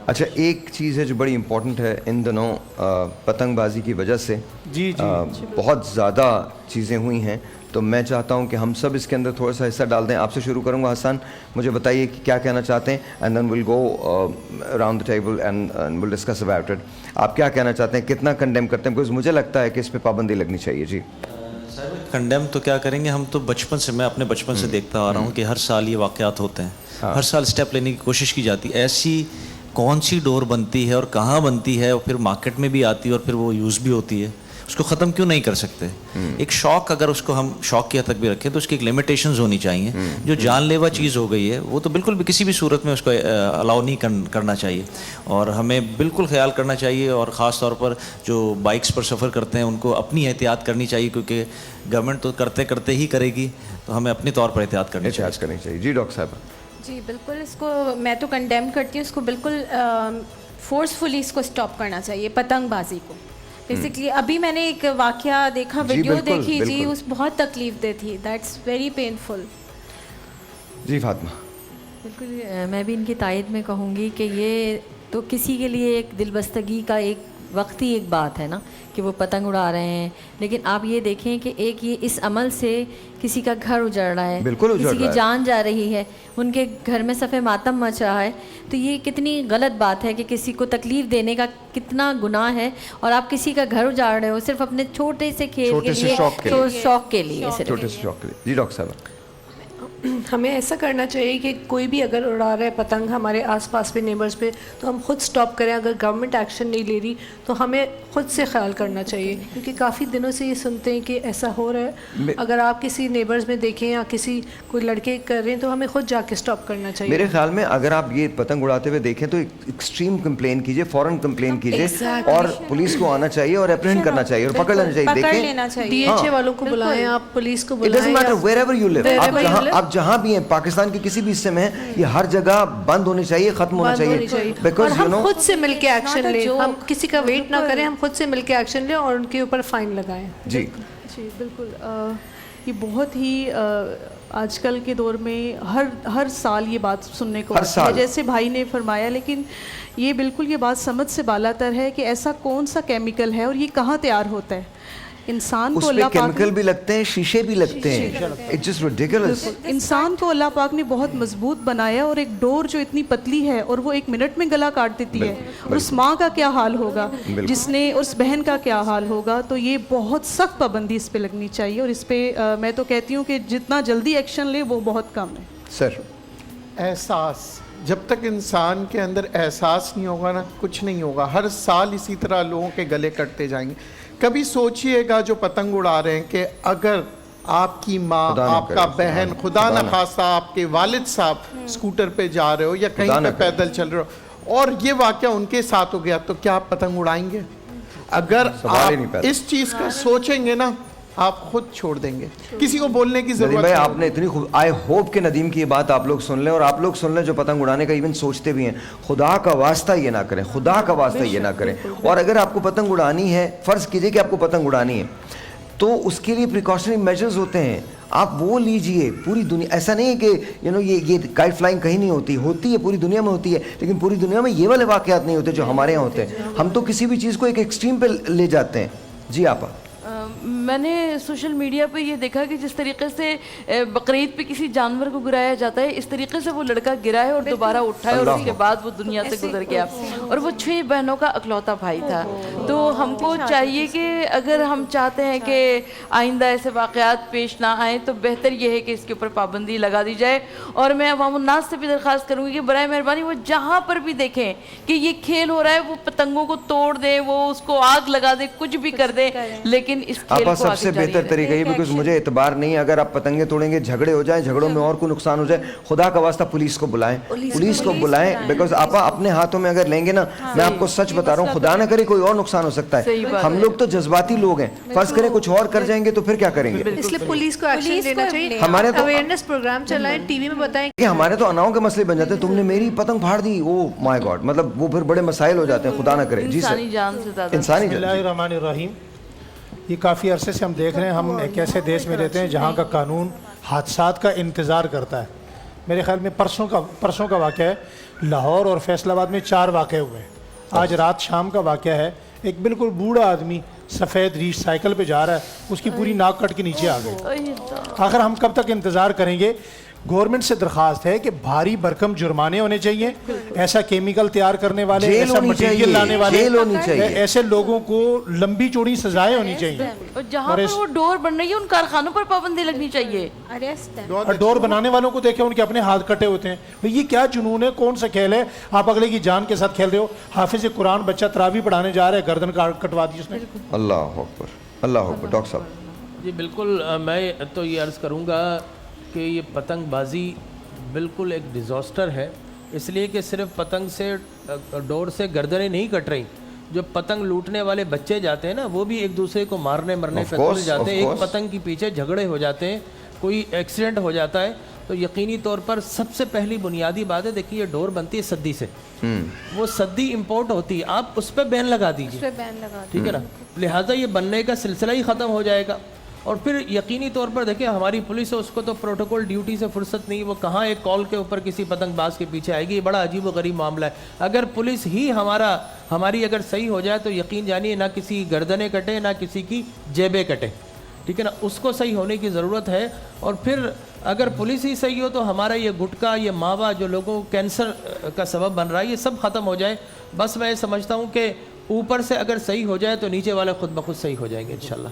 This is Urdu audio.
اچھا ایک چیز ہے جو بڑی امپورٹنٹ ہے ان دنوں پتنگ بازی کی وجہ سے بہت زیادہ چیزیں ہوئی ہیں, تو میں چاہتا ہوں کہ ہم سب اس کے اندر تھوڑا سا حصہ ڈال دیں. آپ سے شروع کروں گا حسن, مجھے بتائیے کہ کیا کہنا چاہتے ہیں, and then will go around the table and will discuss about it. آپ کیا کہنا چاہتے ہیں, کتنا کنڈیم کرتے ہیں, بیکاز مجھے لگتا ہے کہ اس پہ پابندی لگنی چاہیے. جی کنڈیم تو کیا کریں گے, ہم تو بچپن سے, میں اپنے بچپن سے دیکھتا آ رہا ہوں کہ ہر سال یہ واقعات ہوتے ہیں, ہر سال اسٹیپ لینے کی کوشش کی جاتی ہے. ایسی کون سی ڈور بنتی ہے اور کہاں بنتی ہے اور پھر مارکیٹ میں بھی آتی ہے اور پھر وہ یوز بھی ہوتی ہے, اس کو ختم کیوں نہیں کر سکتے؟ ایک شوق, اگر اس کو ہم شوق کی حد تک بھی رکھیں تو اس کی ایک لمیٹیشنز ہونی چاہیے. جو جان لیوا چیز ہو گئی ہے وہ تو بالکل بھی کسی بھی صورت میں اس کو الاؤ نہیں کرنا چاہیے, اور ہمیں بالکل خیال کرنا چاہیے. اور خاص طور پر جو بائکس پر سفر کرتے ہیں ان کو اپنی احتیاط کرنی چاہیے, کیونکہ گورنمنٹ تو کرتے کرتے ہی کرے گی, تو ہمیں اپنے طور پر احتیاط کرنی چاہیے. جی ڈاکٹر صاحب. جی بالکل, اس کو میں تو کنڈیم کرتی ہوں, اس کو بالکل فورسفلی اس کو اسٹاپ کرنا چاہیے پتنگ بازی کو. بیسکلی ابھی میں نے ایک واقعہ دیکھا, ویڈیو دیکھی جی, اس بہت تکلیف دہ تھی, دیٹس ویری پینفل. جی فاطمہ. بالکل, میں بھی ان کی تائید میں کہوں گی کہ یہ تو کسی کے لیے ایک دل بستگی کا ایک وقتی ایک بات ہے نا کہ وہ پتنگ اڑا رہے ہیں, لیکن آپ یہ دیکھیں کہ ایک یہ اس عمل سے کسی کا گھر اجڑ رہا ہے, کسی کی جان جا رہی ہے, ان کے گھر میں صف ماتم مچ رہا ہے. تو یہ کتنی غلط بات ہے کہ کسی کو تکلیف دینے کا کتنا گناہ ہے, اور آپ کسی کا گھر اجاڑ رہے ہو صرف اپنے چھوٹے سے کھیل کے لیے, شوق کے لیے. جی ڈاکٹر صاحب. ہمیں ایسا کرنا چاہیے کہ کوئی بھی اگر اڑا رہا ہے پتنگ ہمارے آس پاس پہ نیبرز پہ, تو ہم خود سٹاپ کریں. اگر گورنمنٹ ایکشن نہیں لے رہی تو ہمیں خود سے خیال کرنا چاہیے, کیونکہ کافی دنوں سے یہ سنتے ہیں کہ ایسا ہو رہا ہے. اگر آپ کسی نیبرز میں دیکھیں یا کسی کوئی لڑکے کر رہے ہیں تو ہمیں خود جا کے سٹاپ کرنا چاہیے. میرے خیال میں اگر آپ یہ پتنگ اڑاتے ہوئے دیکھیں تو ایکسٹریم کمپلین کیجیے, فوراً کمپلین کیجیے, اور پولیس کو آنا چاہیے اور اپریہنڈ کرنا چاہیے اور پکڑ لینا چاہیے. دیکھیں ڈی ایچ اے والوں کو بلائیں, آپ پولیس کو بلائیں, آپ جہاں بھی ہیں پاکستان کے کسی بھی حصے میں ہیں, یہ ہر جگہ بند ہونی چاہیے, ختم ہونا چاہیے. اور ہم خود سے مل کے ایکشن لیں, ہم کسی کا ویٹ نہ کریں, ہم خود سے مل کے ایکشن لیں اور ان کے اوپر فائن لگائیں. جی جی بالکل, یہ بہت ہی آج کل کے دور میں ہر سال یہ بات سننے کو آتی ہے, جیسے بھائی نے فرمایا, لیکن یہ بالکل یہ بات سمجھ سے بالا تر ہے کہ ایسا کون سا کیمیکل ہے اور یہ کہاں تیار ہوتا ہے. انسان کو اللہ پاک کیمیکل بھی لگتے ہیں, شیشے بھی لگتے ہیں, اٹس جسٹ ریڈیکولس. انسان کو اللہ پاک نے بہت مضبوط بنایا, اور ایک ڈور جو اتنی پتلی ہے اور وہ 1 منٹ میں گلا کاٹ دیتی ہے, اور اس ماں کا کیا حال ہوگا, جس نے اس بہن کا کیا حال ہوگا. تو یہ بہت سخت پابندی اس پہ لگنی چاہیے, اور اس پہ میں تو کہتی ہوں کہ جتنا جلدی ایکشن لے وہ بہت کم ہے. سر احساس, جب تک انسان کے اندر احساس نہیں ہوگا نا, کچھ نہیں ہوگا. ہر سال اسی طرح لوگوں کے گلے کٹتے جائیں گے. کبھی سوچئے گا جو پتنگ اڑا رہے ہیں کہ اگر آپ کی ماں, آپ کا بہن, خدا نہ خواستہ آپ کے والد صاحب اسکوٹر پہ جا رہے ہو یا کہیں پہ پیدل چل رہے ہو اور یہ واقعہ ان کے ساتھ ہو گیا, تو کیا آپ پتنگ اڑائیں گے؟ اگر آپ اس چیز کا سوچیں گے نا, آپ خود چھوڑ دیں گے, کسی کو بولنے کی ضرورت نہیں. آپ نے اتنی خوب, آئی ہوپ کہ ندیم کی یہ بات آپ لوگ سن لیں, اور آپ لوگ سن لیں جو پتنگ اڑانے کا ایون سوچتے بھی ہیں, خدا کا واسطہ یہ نہ کریں, خدا کا واسطہ یہ نہ کریں. اور اگر آپ کو پتنگ اڑانی ہے, فرض کیجئے کہ آپ کو پتنگ اڑانی ہے, تو اس کے لیے پریکاشنری میجرز ہوتے ہیں, آپ وہ لیجئے. پوری دنیا, ایسا نہیں ہے کہ یہ کائٹ فلائنگ کہیں نہیں ہوتی ہے, پوری دنیا میں ہوتی ہے, لیکن پوری دنیا میں یہ والے واقعات نہیں ہوتے جو ہمارے یہاں ہوتے ہیں. ہم تو کسی بھی چیز کو ایک ایکسٹریم پہ لے جاتے ہیں. جی آپا. میں نے سوشل میڈیا پہ یہ دیکھا کہ جس طریقے سے بقرعید پہ کسی جانور کو گرایا جاتا ہے, اس طریقے سے وہ لڑکا گرا ہے اور دوبارہ اٹھا ہے, اور اس کے بعد وہ دنیا سے گزر گیا, اور وہ 6 بہنوں کا اکلوتا بھائی تھا. تو ہم کو چاہیے کہ اگر ہم چاہتے ہیں کہ آئندہ ایسے واقعات پیش نہ آئیں تو بہتر یہ ہے کہ اس کے اوپر پابندی لگا دی جائے. اور میں عوام الناس سے بھی درخواست کروں گی کہ برائے مہربانی وہ جہاں پر بھی دیکھیں کہ یہ کھیل ہو رہا ہے, وہ پتنگوں کو توڑ دیں, وہ اس کو آگ لگا دیں, کچھ بھی کر دیں, لیکن اس کھیل کو سب سے بہتر طریقہ یہ, بیکاز مجھے اعتبار نہیں ہے اگر آپ پتنگیں توڑیں گے, جھگڑے ہو جائیں, جھگڑوں میں اور کوئی نقصان ہو جائے, خدا کا واسطہ پولیس کو بلائیں, پولیس کو بلائیں. بیکاز آپ اپنے ہاتھوں میں اگر لیں گے نا, میں آپ کو سچ بتا رہا ہوں, خدا نہ کرے کوئی اور نقصان ہو سکتا ہے. ہم لوگ تو جذباتی لوگ ہیں, فرض کریں کچھ اور کر جائیں گے تو پھر کیا کریں گے؟ اس لیے پولیس کو ایکشن لینا چاہیے. ہمارے تو اویئرنس پروگرام چلائیں, ٹی وی میں بتائیں کہ ہمارے تو اناؤں کے مسئلے بن جاتے ہیں, تم نے میری پتنگ پھاڑ دی, او مائی گاڈ, مطلب وہ پھر بڑے مسائل ہو جاتے ہیں, خدا نہ کرے. جی سر. انسانی جان سے زیادہ. انسانی جان. بسم اللہ الرحمن الرحیم. یہ کافی عرصے سے ہم دیکھ رہے ہیں, ہم ایک ایسے دیش میں رہتے ہیں جہاں کا قانون حادثات کا انتظار کرتا ہے. میرے خیال میں پرسوں کا واقعہ ہے. لاہور اور فیصل آباد میں 4 واقعے ہوئے ہیں. آج رات شام کا واقعہ ہے, ایک بالکل بوڑھا آدمی سفید ریش سائیکل پہ جا رہا ہے, اس کی پوری ناک کٹ کے نیچے آ گئی. آخر ہم کب تک انتظار کریں گے؟ گورنمنٹ سے درخواست ہے کہ بھاری بھرکم جرمانے ہونے چاہیے, ایسا کیمیکل تیار کرنے والے, ایسا مٹیریل لانے والے, ایسے لوگوں کو لمبی چوڑی سزائیں ہونی چاہیے. اور جہاں پر وہ ڈور بن رہی ہے ان کارخانوں پر پابندی لگنی چاہیے. اور ڈور بنانے والوں کو دیکھیں, ان کے اپنے ہاتھ کٹے ہوتے ہیں. یہ کیا جنون ہے, کون سا کھیل ہے؟ آپ اگلے کی جان کے ساتھ کھیل رہے ہو. حافظ قرآن بچہ تراویح پڑھانے جا رہا ہے, گردن کٹوا دی اس نے. اللہ اکبر, اللہ اکبر. ڈاکٹر صاحب جی بالکل, میں تو یہ عرض کروں گا کہ یہ پتنگ بازی بالکل ایک ڈیزاسٹر ہے, اس لیے کہ صرف پتنگ سے ڈور سے گردنیں نہیں کٹ رہی, جو پتنگ لوٹنے والے بچے جاتے ہیں نا وہ بھی ایک دوسرے کو مرنے پہ تل جاتے ہیں. ایک پتنگ کے پیچھے جھگڑے ہو جاتے ہیں, کوئی ایکسیڈنٹ ہو جاتا ہے. تو یقینی طور پر سب سے پہلی بنیادی بات ہے, دیکھیے یہ ڈور بنتی ہے سدی سے, وہ سدی امپورٹ ہوتی ہے, آپ اس پہ بین لگا دیجیے, ٹھیک ہے نا, لہٰذا یہ بننے کا سلسلہ ہی ختم ہو جائے گا. اور پھر یقینی طور پر دیکھیں ہماری پولیس ہے, اس کو تو پروٹوکول ڈیوٹی سے فرصت نہیں, وہ کہاں ایک کال کے اوپر کسی پتنگ باز کے پیچھے آئے گی. یہ بڑا عجیب و غریب معاملہ ہے. اگر پولیس ہی ہماری اگر صحیح ہو جائے تو یقین جانیے نہ کسی گردنیں کٹے نہ کسی کی جیبیں کٹے, ٹھیک ہے نا, اس کو صحیح ہونے کی ضرورت ہے. اور پھر اگر پولیس ہی صحیح ہو تو ہمارا یہ گٹکا, یہ ماوا جو لوگوں کو کینسر کا سبب بن رہا ہے, یہ سب ختم ہو جائے. بس میں یہ سمجھتا ہوں کہ اوپر سے اگر صحیح ہو جائے تو نیچے والے خود بخود صحیح ہو جائیں گے انشاءاللہ.